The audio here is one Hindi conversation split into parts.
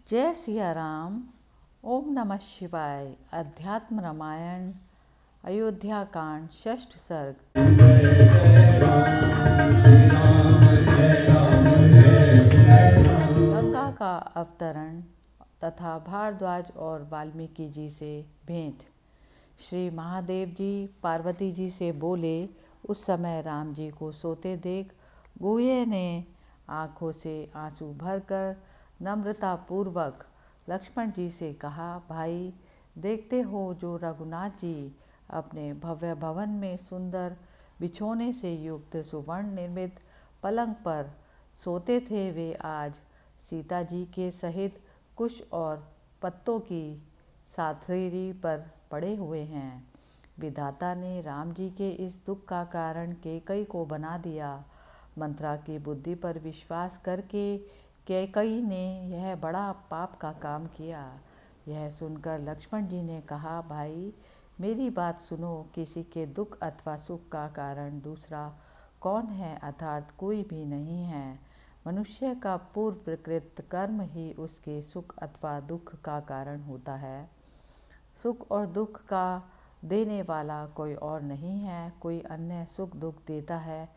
जय सिया राम। ओम नमः शिवाय। अध्यात्म रामायण अयोध्या कांड षष्ठ सर्ग। गंगा का अवतरण तथा भारद्वाज और वाल्मीकि जी से भेंट। श्री महादेव जी पार्वती जी से बोले। उस समय राम जी को सोते देख गुहे ने आँखों से आंसू भरकर नम्रता पूर्वक लक्ष्मण जी से कहा, भाई देखते हो जो रघुनाथ जी अपने भव्य भवन में सुंदर बिछोने से युक्त सुवर्ण निर्मित पलंग पर सोते थे, वे आज सीता जी के सहित कुश और पत्तों की साथरी पर पड़े हुए हैं। विधाता ने राम जी के इस दुख का कारण कैकई को बना दिया। मंत्रा की बुद्धि पर विश्वास करके कैकई ने यह बड़ा पाप का काम किया। यह सुनकर लक्ष्मण जी ने कहा, भाई मेरी बात सुनो। किसी के दुख अथवा सुख का कारण दूसरा कौन है, अर्थात कोई भी नहीं है। मनुष्य का पूर्व प्रकृत कर्म ही उसके सुख अथवा दुख का कारण होता है। सुख और दुख का देने वाला कोई और नहीं है, कोई अन्य सुख दुख देता है,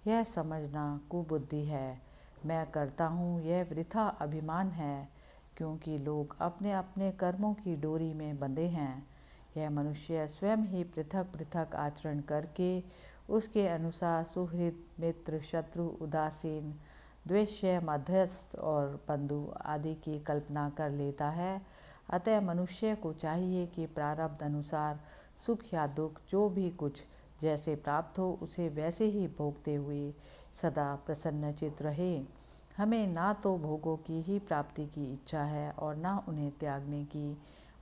यह समझना कुबुद्धि है। मैं करता हूँ यह वृथा अभिमान है, क्योंकि लोग अपने अपने कर्मों की डोरी में बंधे हैं। यह मनुष्य स्वयं ही पृथक पृथक आचरण करके उसके अनुसार सुहृद मित्र शत्रु उदासीन द्वेष्य मध्यस्थ और बंधु आदि की कल्पना कर लेता है। अतः मनुष्य को चाहिए कि प्रारब्ध अनुसार सुख या दुख जो भी कुछ जैसे प्राप्त हो उसे वैसे ही भोगते हुए सदा प्रसन्नचित्त रहे। हमें ना तो भोगों की ही प्राप्ति की इच्छा है और ना उन्हें त्यागने की।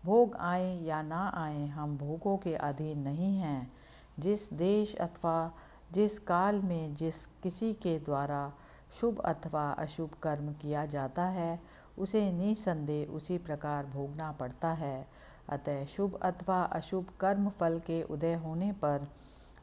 भोग आए या ना आए हम भोगों के अधीन नहीं हैं। जिस देश अथवा जिस काल में जिस किसी के द्वारा शुभ अथवा अशुभ कर्म किया जाता है उसे निसंदेह उसी प्रकार भोगना पड़ता है। अतः शुभ अथवा अशुभ कर्म फल के उदय होने पर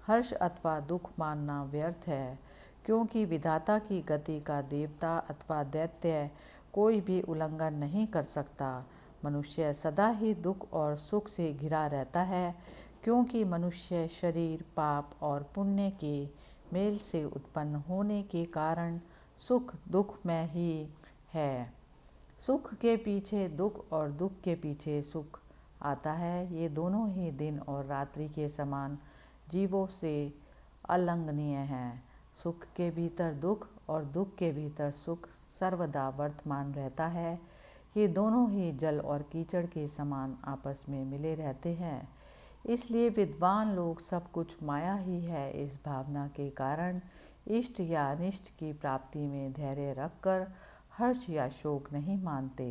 हर्ष अथवा दुख मानना व्यर्थ है, क्योंकि विधाता की गति का देवता अथवा दैत्य कोई भी उल्लंघन नहीं कर सकता। मनुष्य सदा ही दुख और सुख से घिरा रहता है, क्योंकि मनुष्य शरीर पाप और पुण्य के मेल से उत्पन्न होने के कारण सुख दुख में ही है। सुख के पीछे दुख और दुख के पीछे सुख आता है। ये दोनों ही दिन और रात्रि के समान जीवों से अलंघनीय हैं। सुख के भीतर दुख और दुख के भीतर सुख सर्वदा वर्तमान रहता है। ये दोनों ही जल और कीचड़ के समान आपस में मिले रहते हैं। इसलिए विद्वान लोग सब कुछ माया ही है इस भावना के कारण इष्ट या अनिष्ट की प्राप्ति में धैर्य रखकर हर्ष या शोक नहीं मानते।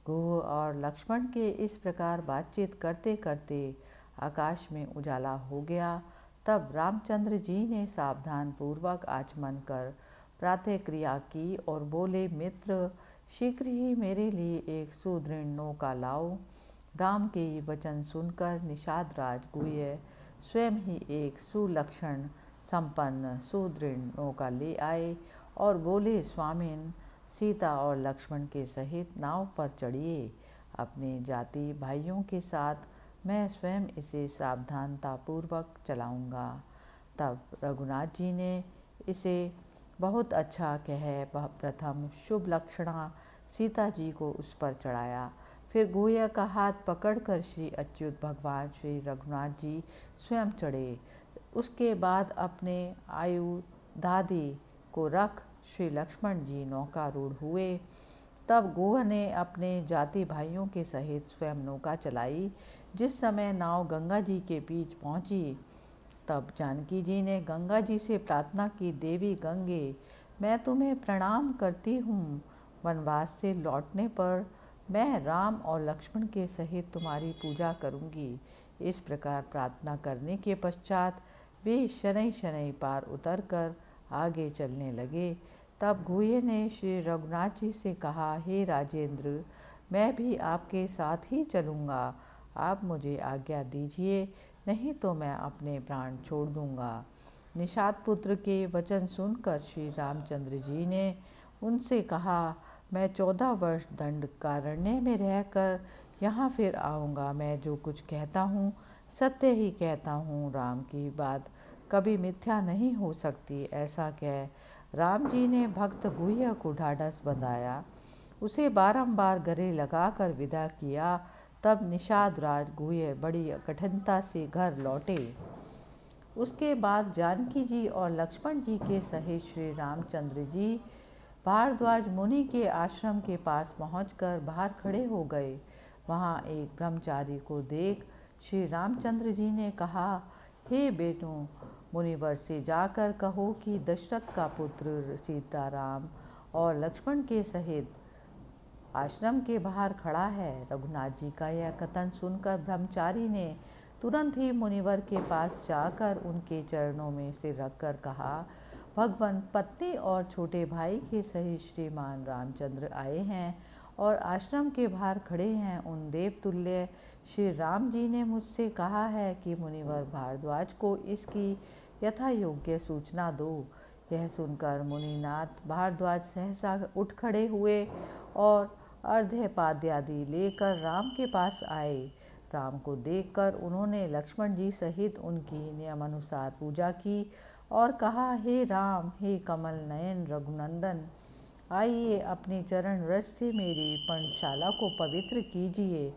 गुह और लक्ष्मण के इस प्रकार बातचीत करते करते आकाश में उजाला हो गया। तब रामचंद्र जी ने सावधान पूर्वक आचमन कर प्रातः क्रिया की और बोले, मित्र शीघ्र ही मेरे लिए एक सुदृढ़ नौका लाओ। राम के ये वचन सुनकर निषाद राज गुह्य स्वयं ही एक सुलक्षण संपन्न सुदृढ़ नौका ले आए और बोले, स्वामिन सीता और लक्ष्मण के सहित नाव पर चढ़िए। अपने जाति भाइयों के साथ मैं स्वयं इसे सावधानतापूर्वक चलाऊंगा। तब रघुनाथ जी ने इसे बहुत अच्छा कह प्रथम शुभ लक्षणा सीता जी को उस पर चढ़ाया। फिर गुह्य का हाथ पकड़कर श्री अच्युत भगवान श्री रघुनाथ जी स्वयं चढ़े। उसके बाद अपने आयुधादि को रख श्री लक्ष्मण जी नौकारूढ़ हुए। तब गुह ने अपने जाति भाइयों के सहित स्वयं नौका चलाई। जिस समय नाव गंगा जी के बीच पहुंची, तब जानकी जी ने गंगा जी से प्रार्थना की, देवी गंगे मैं तुम्हें प्रणाम करती हूँ। वनवास से लौटने पर मैं राम और लक्ष्मण के सहित तुम्हारी पूजा करूँगी। इस प्रकार प्रार्थना करने के पश्चात वे शनै शनै पार उतरकर आगे चलने लगे। तब गुह्य ने श्री रघुनाथ जी से कहा, हे राजेंद्र मैं भी आपके साथ ही चलूँगा। आप मुझे आज्ञा दीजिए, नहीं तो मैं अपने प्राण छोड़ दूँगा। निषाद पुत्र के वचन सुनकर श्री रामचंद्र जी ने उनसे कहा, मैं 14 वर्ष दंडकारण्य में रहकर यहाँ फिर आऊँगा। मैं जो कुछ कहता हूँ सत्य ही कहता हूँ। राम की बात कभी मिथ्या नहीं हो सकती। ऐसा कह राम जी ने भक्त गुह्य को ढाढ़स बंधाया, उसे बारंबार गले लगाकर विदा किया। तब निषाद राज गुह्य बड़ी कठिनता से घर लौटे। उसके बाद जानकी जी और लक्ष्मण जी के सहित श्री रामचंद्र जी भारद्वाज मुनि के आश्रम के पास पहुंचकर बाहर खड़े हो गए। वहां एक ब्रह्मचारी को देख श्री रामचंद्र जी ने कहा, हे बेटों, मुनिवर से जाकर कहो कि दशरथ का पुत्र सीताराम और लक्ष्मण के सहित आश्रम के बाहर खड़ा है। रघुनाथ जी का यह कथन सुनकर ब्रह्मचारी ने तुरंत ही मुनिवर के पास जाकर उनके चरणों में सिर रखकर कहा, भगवान पत्नी और छोटे भाई के सहित श्रीमान रामचंद्र आए हैं और आश्रम के बाहर खड़े हैं। उन देवतुल्य श्री राम जी ने मुझसे कहा है कि मुनिवर भारद्वाज को इसकी यथा योग्य सूचना दो। यह सुनकर मुनिनाथ भारद्वाज सहसा उठ खड़े हुए और अर्घ्यपाद्यादि लेकर राम के पास आए। राम को देखकर उन्होंने लक्ष्मण जी सहित उनकी नियमानुसार पूजा की और कहा, हे राम, हे कमल नयन रघुनंदन, आइए अपने चरण रज से मेरी पर्णशाला को पवित्र कीजिए।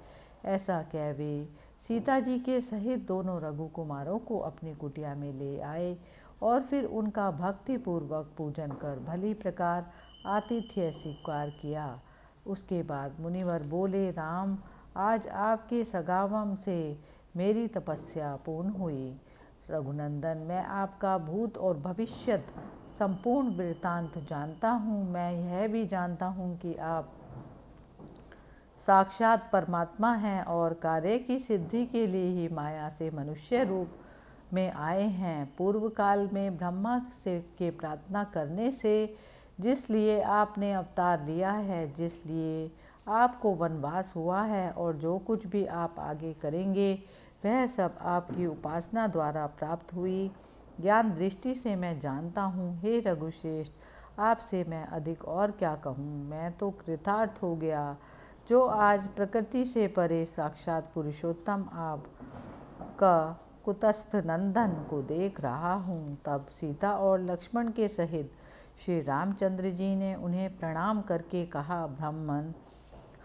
ऐसा कह वे सीता जी के सहित दोनों रघुकुमारों को अपनी कुटिया में ले आए और फिर उनका भक्तिपूर्वक पूजन कर भली प्रकार आतिथ्य स्वीकार किया। उसके बाद मुनिवर बोले, राम, आज आपके सगावम से मेरी तपस्या पूर्ण हुई। रघुनंदन, मैं आपका भूत और भविष्यत संपूर्ण वृत्तांत जानता हूँ। मैं यह भी जानता हूँ कि आप साक्षात परमात्मा हैं और कार्य की सिद्धि के लिए ही माया से मनुष्य रूप में आए हैं। पूर्व काल में ब्रह्मा से के प्रार्थना करने से जिसलिए आपने अवतार लिया है, जिसलिए आपको वनवास हुआ है और जो कुछ भी आप आगे करेंगे वह सब आपकी उपासना द्वारा प्राप्त हुई ज्ञान दृष्टि से मैं जानता हूँ। हे रघुश्रेष्ठ, आपसे मैं अधिक और क्या कहूँ। मैं तो कृतार्थ हो गया जो आज प्रकृति से परे साक्षात पुरुषोत्तम आप का कुतस्थ नंदन को देख रहा हूँ। तब सीता और लक्ष्मण के सहित श्री रामचंद्र जी ने उन्हें प्रणाम करके कहा, ब्राह्मण,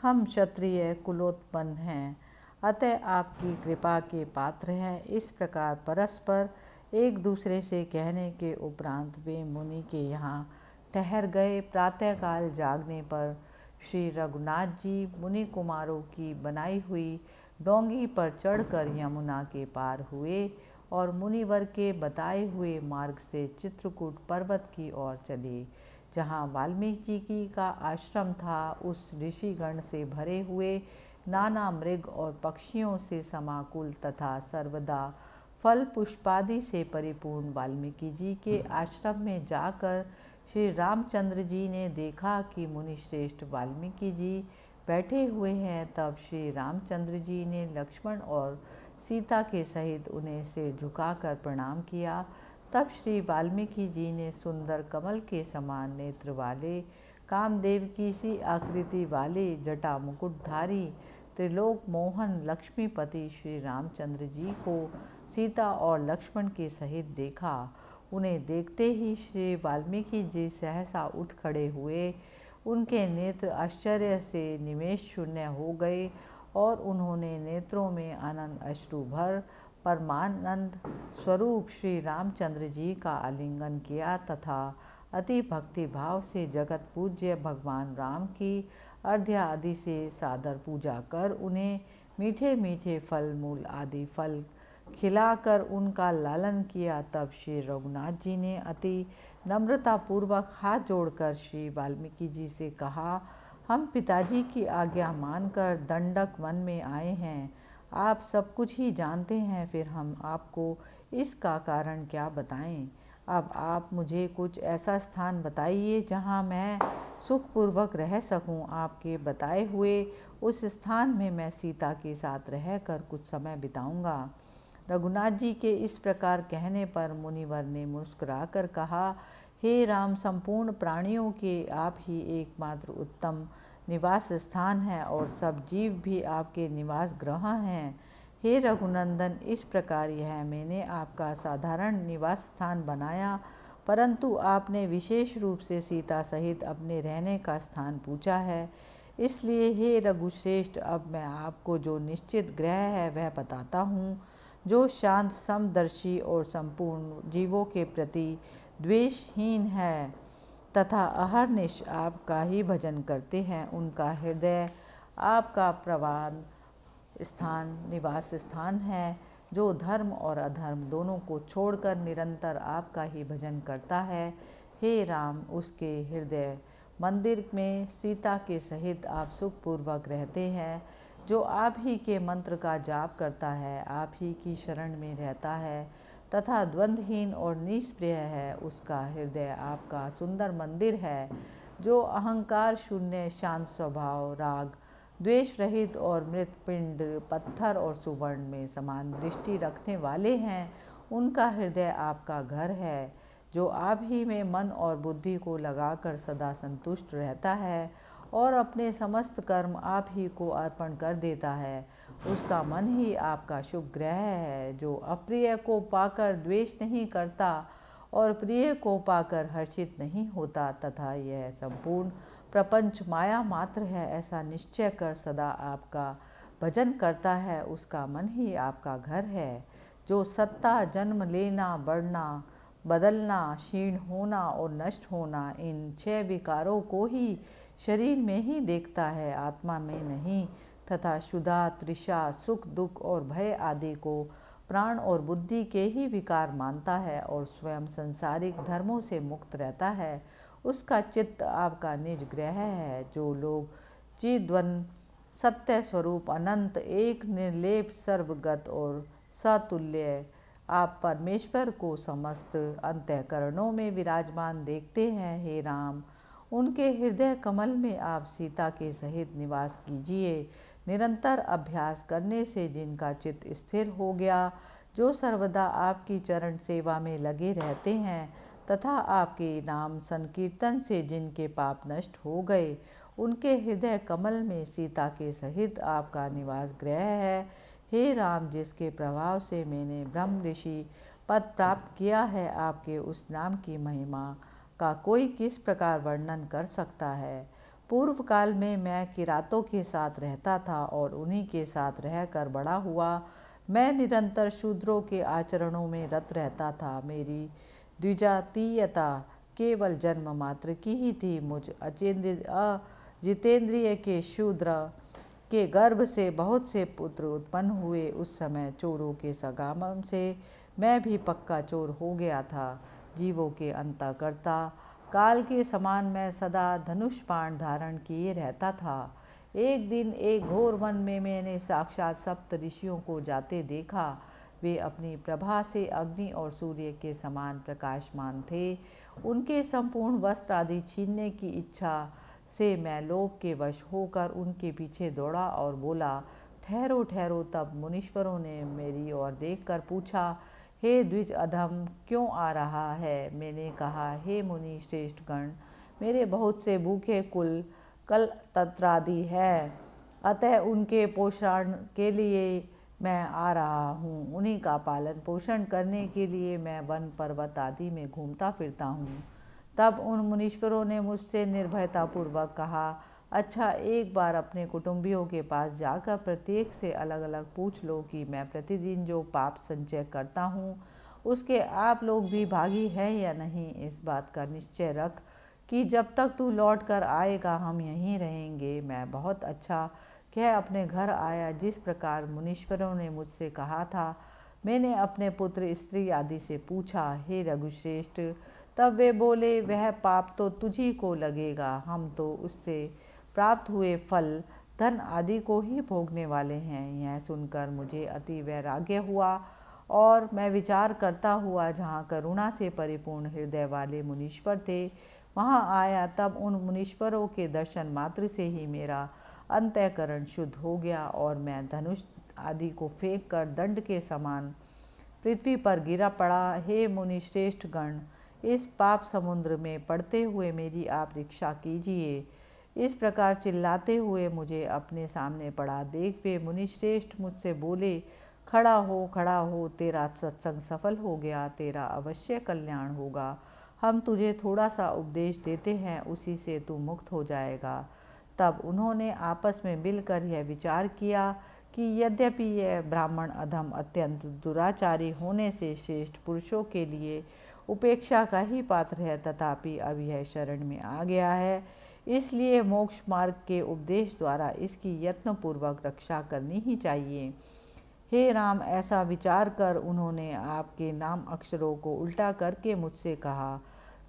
हम क्षत्रिय कुलोत्पन्न हैं, अतः आपकी कृपा के पात्र हैं। इस प्रकार परस्पर एक दूसरे से कहने के उपरांत वे मुनि के यहाँ ठहर गए। प्रातःकाल जागने पर श्री रघुनाथ जी मुनि कुमारों की बनाई हुई डोंगी पर चढ़कर यमुना के पार हुए और मुनिवर के बताए हुए मार्ग से चित्रकूट पर्वत की ओर चले, जहाँ वाल्मीकि जी का आश्रम था। उस ऋषिगण से भरे हुए नाना मृग और पक्षियों से समाकुल तथा सर्वदा फल पुष्पादि से परिपूर्ण वाल्मीकि जी के आश्रम में जाकर श्री रामचंद्र जी ने देखा कि मुनिश्रेष्ठ वाल्मीकि जी बैठे हुए हैं। तब श्री रामचंद्र जी ने लक्ष्मण और सीता के सहित उन्हें सिर झुकाकर प्रणाम किया। तब श्री वाल्मीकि जी ने सुंदर कमल के समान नेत्र वाले, कामदेव की सी आकृति वाले, जटा मुकुटधारी, त्रिलोक मोहन लक्ष्मीपति श्री रामचंद्र जी को सीता और लक्ष्मण के सहित देखा। उन्हें देखते ही श्री वाल्मीकि जी सहसा उठ खड़े हुए। उनके नेत्र आश्चर्य से निमेष शून्य हो गए और उन्होंने नेत्रों में आनंद अश्रु भर परमानंद स्वरूप श्री रामचंद्र जी का आलिंगन किया तथा अति भक्ति भाव से जगत पूज्य भगवान राम की अर्घ्य आदि से सादर पूजा कर उन्हें मीठे मीठे फल मूल आदि फल खिलाकर उनका लालन किया। तब श्री रघुनाथ जी ने अति नम्रतापूर्वक हाथ जोड़कर श्री वाल्मीकि जी से कहा, हम पिताजी की आज्ञा मानकर दंडक वन में आए हैं। आप सब कुछ ही जानते हैं, फिर हम आपको इसका कारण क्या बताएं। अब आप मुझे कुछ ऐसा स्थान बताइए जहां मैं सुखपूर्वक रह सकूं। आपके बताए हुए उस स्थान में मैं सीता के साथ रहकर कुछ समय बिताऊंगा। रघुनाथ जी के इस प्रकार कहने पर मुनिवर ने मुस्कुराकर कहा, हे राम, संपूर्ण प्राणियों के आप ही एकमात्र उत्तम निवास स्थान है और सब जीव भी आपके निवास गृह हैं। हे रघुनंदन, इस प्रकार यह मैंने आपका साधारण निवास स्थान बनाया, परंतु आपने विशेष रूप से सीता सहित अपने रहने का स्थान पूछा है। इसलिए हे रघुश्रेष्ठ, अब मैं आपको जो निश्चित ग्रह है वह बताता हूँ, जो शांत, समदर्शी और संपूर्ण जीवों के प्रति द्वेषहीन है तथा अहरनिश आपका ही भजन करते हैं। उनका हृदय आपका प्रवान स्थान, निवास स्थान है, जो धर्म और अधर्म दोनों को छोड़कर निरंतर आपका ही भजन करता है। हे राम, उसके हृदय मंदिर में सीता के सहित आप सुखपूर्वक रहते हैं। जो आप ही के मंत्र का जाप करता है, आप ही की शरण में रहता है तथा द्वंद्वहीन और निष्प्रिय है, उसका हृदय आपका सुंदर मंदिर है। जो अहंकार शून्य, शांत स्वभाव, राग द्वेष रहित और मृत पिंड, पत्थर और सुवर्ण में समान दृष्टि रखने वाले हैं, उनका हृदय आपका घर है। जो आप ही में मन और बुद्धि को लगाकर सदा संतुष्ट रहता है और अपने समस्त कर्म आप ही को अर्पण कर देता है, उसका मन ही आपका शुभ ग्रह है। जो अप्रिय को पाकर द्वेष नहीं करता और प्रिय को पाकर हर्षित नहीं होता तथा यह संपूर्ण प्रपंच माया मात्र है, ऐसा निश्चय कर सदा आपका भजन करता है, उसका मन ही आपका घर है। जो सत्ता, जन्म लेना, बढ़ना, बदलना, क्षीण होना और नष्ट होना, इन 6 विकारों को ही शरीर में ही देखता है, आत्मा में नहीं, तथा क्षुधा, तृषा, सुख, दुख और भय आदि को प्राण और बुद्धि के ही विकार मानता है और स्वयं संसारिक धर्मों से मुक्त रहता है, उसका चित्त आपका निज ग्रह है। जो लोग चिद्वन्, सत्य स्वरूप, अनंत, एक, निर्लेप, सर्वगत और सतुल्य आप परमेश्वर को समस्त अंतःकरणों में विराजमान देखते हैं, हे राम, उनके हृदय कमल में आप सीता के सहित निवास कीजिए। निरंतर अभ्यास करने से जिनका चित्त स्थिर हो गया, जो सर्वदा आपकी चरण सेवा में लगे रहते हैं तथा आपके नाम संकीर्तन से जिनके पाप नष्ट हो गए, उनके हृदय कमल में सीता के सहित आपका निवास गृह है। हे राम, जिसके प्रभाव से मैंने ब्रह्म ऋषि पद प्राप्त किया है, आपके उस नाम की महिमा का कोई किस प्रकार वर्णन कर सकता है। पूर्व काल में मैं किरातों के साथ रहता था और उन्हीं के साथ रहकर बड़ा हुआ। मैं निरंतर शूद्रों के आचरणों में रत रहता था। मेरी द्विजातीयता केवल जन्म मात्र की ही थी। मुझ अजितेंद्रिय के शूद्र के गर्भ से बहुत से पुत्र उत्पन्न हुए। उस समय चोरों के सगामम से मैं भी पक्का चोर हो गया था। जीवों के अंतःकर्ता काल के समान मैं सदा धनुष बाण धारण किए रहता था। एक दिन एक घोर वन में मैंने साक्षात सप्त ऋषियों को जाते देखा। वे अपनी प्रभा से अग्नि और सूर्य के समान प्रकाशमान थे। उनके संपूर्ण वस्त्र आदि छीनने की इच्छा से मैं लोभ के वश होकर उनके पीछे दौड़ा और बोला, ठहरो ठहरो। तब मुनीश्वरों ने मेरी ओर देखकर पूछा, हे द्विज अधम, क्यों आ रहा है? मैंने कहा, हे मुनि श्रेष्ठ गण, मेरे बहुत से भूखे कुल कल तत्रादि है, अतः उनके पोषण के लिए मैं आ रहा हूँ। उन्हीं का पालन पोषण करने के लिए मैं वन पर्वत आदि में घूमता फिरता हूँ। तब उन मुनीश्वरों ने मुझसे निर्भयतापूर्वक कहा, अच्छा, एक बार अपने कुटुंबियों के पास जाकर प्रत्येक से अलग अलग पूछ लो कि मैं प्रतिदिन जो पाप संचय करता हूँ उसके आप लोग भी भागी हैं या नहीं। इस बात का निश्चय रख कि जब तक तू लौट कर आएगा हम यहीं रहेंगे। मैं बहुत अच्छा कह अपने घर आया। जिस प्रकार मुनीश्वरों ने मुझसे कहा था, मैंने अपने पुत्र, स्त्री आदि से पूछा, हे रघुश्रेष्ठ। तब वे बोले, वह पाप तो तुझी को लगेगा, हम तो उससे प्राप्त हुए फल, धन आदि को ही भोगने वाले हैं। यह सुनकर मुझे अति वैराग्य हुआ और मैं विचार करता हुआ जहाँ करुणा से परिपूर्ण हृदय वाले मुनीश्वर थे वहाँ आया। तब उन मुनीश्वरों के दर्शन मात्र से ही मेरा अंतःकरण शुद्ध हो गया और मैं धनुष आदि को फेंक कर दंड के समान पृथ्वी पर गिरा पड़ा। हे मुनि श्रेष्ठ गण, इस पाप समुद्र में पड़ते हुए मेरी आप रक्षा कीजिए। इस प्रकार चिल्लाते हुए मुझे अपने सामने पड़ा देख वे मुनिश्रेष्ठ मुझसे बोले, खड़ा हो, तेरा सत्संग सफल हो गया, तेरा अवश्य कल्याण होगा। हम तुझे थोड़ा सा उपदेश देते हैं, उसी से तू मुक्त हो जाएगा। तब उन्होंने आपस में मिलकर यह विचार किया कि यद्यपि यह ब्राह्मण अधम अत्यंत दुराचारी होने से श्रेष्ठ पुरुषों के लिए उपेक्षा का ही पात्र है, तथापि अब यह शरण में आ गया है, इसलिए मोक्ष मार्ग के उपदेश द्वारा इसकी यत्नपूर्वक रक्षा करनी ही चाहिए। हे राम, ऐसा विचार कर उन्होंने आपके नाम अक्षरों को उल्टा करके मुझसे कहा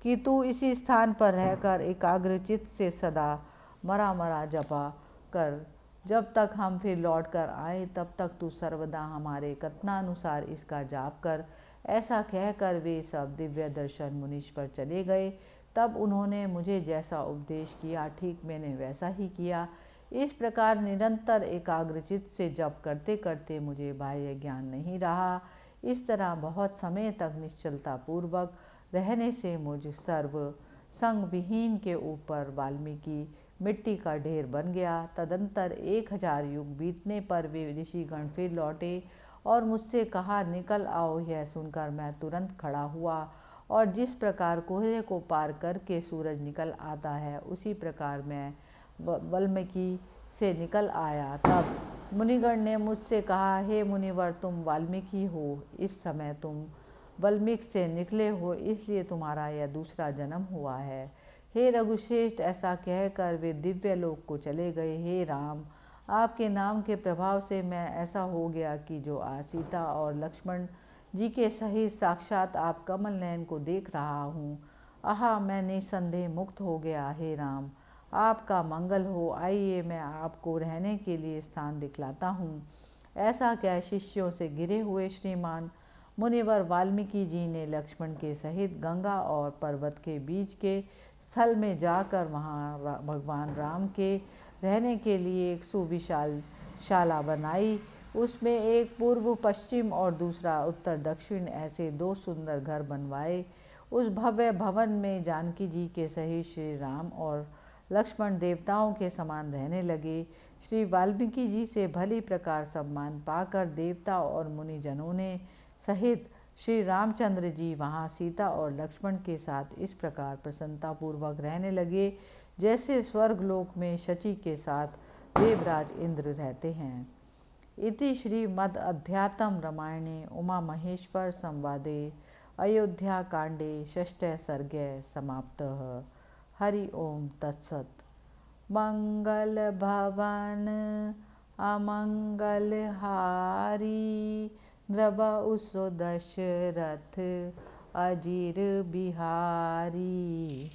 कि तू इसी स्थान पर रहकर एकाग्रचित्त से सदा मरा मरा जपा कर। जब तक हम फिर लौट कर आए तब तक तू सर्वदा हमारे कथनानुसार इसका जाप कर। ऐसा कहकर वे सब दिव्य दर्शन मुनीश्वर चले गए। तब उन्होंने मुझे जैसा उपदेश किया ठीक मैंने वैसा ही किया। इस प्रकार निरंतर एकाग्रचित्त से जप करते करते मुझे बाह्य ज्ञान नहीं रहा। इस तरह बहुत समय तक निश्चलता पूर्वक रहने से मुझ सर्व संग विहीन के ऊपर वाल्मीकि मिट्टी का ढेर बन गया। तदंतर 1000 युग बीतने पर वे ऋषिगण फिर लौटे और मुझसे कहा, निकल आओ। यह सुनकर मैं तुरंत खड़ा हुआ और जिस प्रकार कोहरे को पार करके सूरज निकल आता है उसी प्रकार मैं वाल्मीकि से निकल आया। तब मुनिगण ने मुझसे कहा, हे मुनिवर, तुम वाल्मीकि हो, इस समय तुम वाल्मीकि से निकले हो, इसलिए तुम्हारा यह दूसरा जन्म हुआ है। हे रघुश्रेष्ठ, ऐसा कहकर वे दिव्य लोक को चले गए। हे राम, आपके नाम के प्रभाव से मैं ऐसा हो गया कि जो आज सीता और लक्ष्मण जी के सहित साक्षात आप कमल नयन को देख रहा हूँ। आहा, मैं निसंदेह मुक्त हो गया। हे राम, आपका मंगल हो। आइए मैं आपको रहने के लिए स्थान दिखलाता हूँ। ऐसा क्या शिष्यों से गिरे हुए श्रीमान मुनिवर वाल्मीकि जी ने लक्ष्मण के सहित गंगा और पर्वत के बीच के स्थल में जाकर वहाँ भगवान राम के रहने के लिए एक सुविशाल शाला बनाई। उसमें एक पूर्व पश्चिम और दूसरा उत्तर दक्षिण ऐसे 2 सुंदर घर बनवाए। उस भव्य भवन में जानकी जी के सहित श्री राम और लक्ष्मण देवताओं के समान रहने लगे। श्री वाल्मीकि जी से भली प्रकार सम्मान पाकर देवता और मुनिजनों ने सहित श्री रामचंद्र जी वहाँ सीता और लक्ष्मण के साथ इस प्रकार प्रसन्नतापूर्वक रहने लगे जैसे स्वर्गलोक में शची के साथ देवराज इंद्र रहते हैं। इति श्रीमद् अध्यात्म रामायणे उमा महेश्वर संवादे अयोध्या कांडे 6 सर्गे समाप्तः। हरि ओम तत्सत्। मंगल भवन अमंगल हारी, द्रवउसो दशरथ अजीर बिहारी।